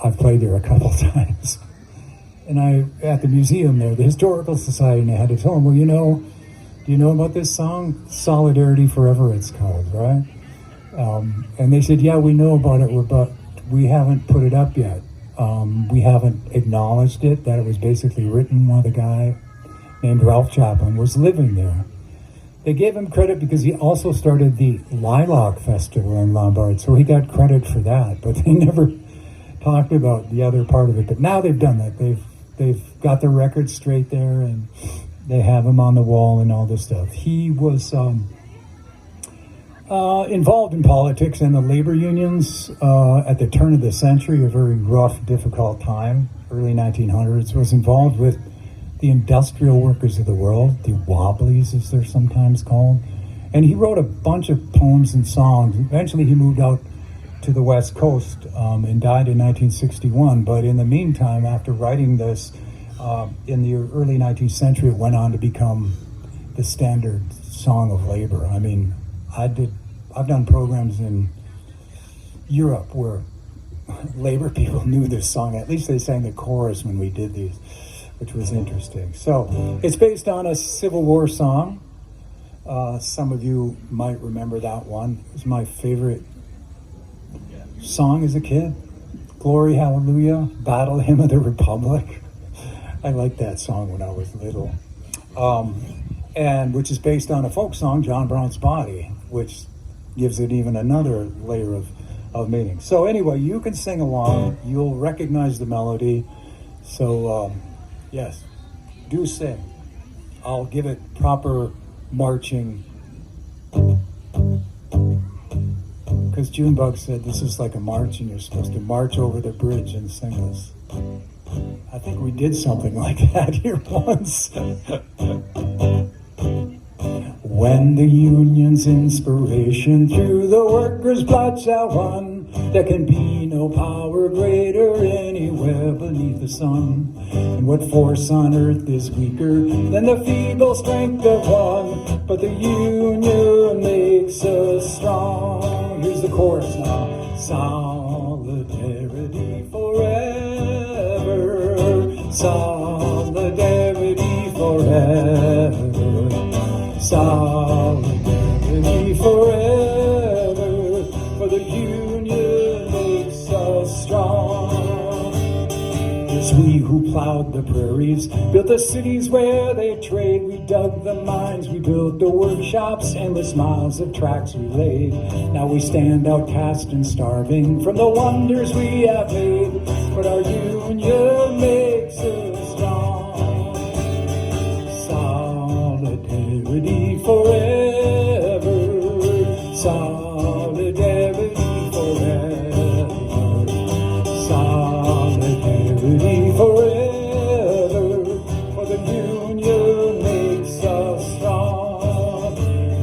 I've played there a couple times. And at the museum there, the Historical Society, and I had to tell them, well, do you know about this song? Solidarity Forever, it's called, right? And they said, yeah, we know about it, but we haven't put it up yet. We haven't acknowledged it, that it was basically written while the guy named Ralph Chaplin was living there. They gave him credit because he also started the Lilac Festival in Lombard, so he got credit for that, but they never talked about the other part of it. But now they've done that. They've got the record straight there, and they have him on the wall and all this stuff. He was involved in politics and the labor unions at the turn of the century, a very rough, difficult time, early 1900s, was involved with the industrial workers of the world, the Wobblies as they're sometimes called. And he wrote a bunch of poems and songs. Eventually he moved out to the West Coast and died in 1961. But in the meantime, after writing this in the early 19th century, it went on to become the standard song of labor. I mean, I've done programs in Europe where labor people knew this song. At least they sang the chorus when we did these, which was interesting. So it's based on a Civil War song. Some of you might remember that one. It was my favorite song as a kid. Glory, Hallelujah, Battle Hymn of the Republic. I liked that song when I was little. And which is based on a folk song, John Brown's Body, which gives it even another layer of meaning. So anyway, you can sing along. You'll recognize the melody. So yes, do sing. I'll give it proper marching. Because Junebug said this is like a march and you're supposed to march over the bridge and sing this. I think we did something like that here once. When the union's inspiration through the workers' blood shall run, there can be no power greater anywhere beneath the sun. And what force on earth is weaker than the feeble strength of one? But the union makes us strong. Here's the chorus now. Solidarity forever. Solidarity forever. Solidarity forever, for the union makes us strong. It's we who plowed the prairies, built the cities where they trade. We dug the mines, we built the workshops, endless miles of tracks we laid. Now we stand outcast and starving from the wonders we have made. But our union makes us strong. Solidarity forever, solidarity forever, solidarity forever, for the union makes us strong.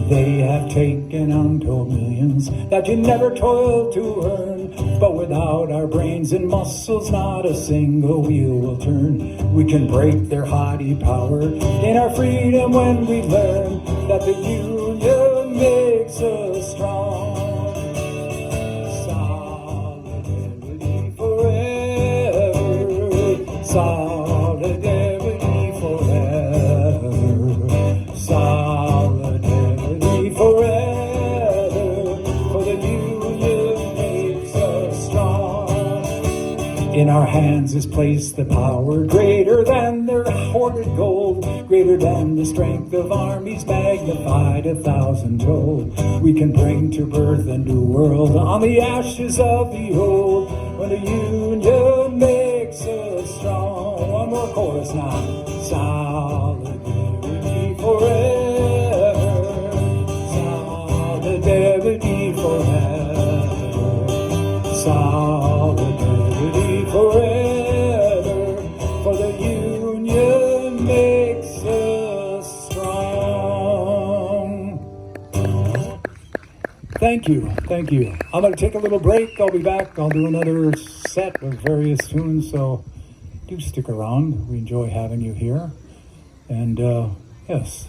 They have taken untold millions that you never toiled to earn, but without our brains and muscles, not a single wheel will turn. We can break their haughty power, gain our freedom when we learn that the union makes us strong. Solidarity forever, solidarity forever, solidarity forever, for the union makes us strong. In our hands is placed the power greater than their hoarded gold, greater than the strength of armies magnified 1,000-fold. We can bring to birth a new world on the ashes of the old, when the union makes us strong. One more chorus now. Solidarity forever, solidarity forever, solidarity forever, for the union makes us strong. Thank you, thank you. I'm going to take a little break. I'll be back. I'll do another set of various tunes, so do stick around. We enjoy having you here. And yes,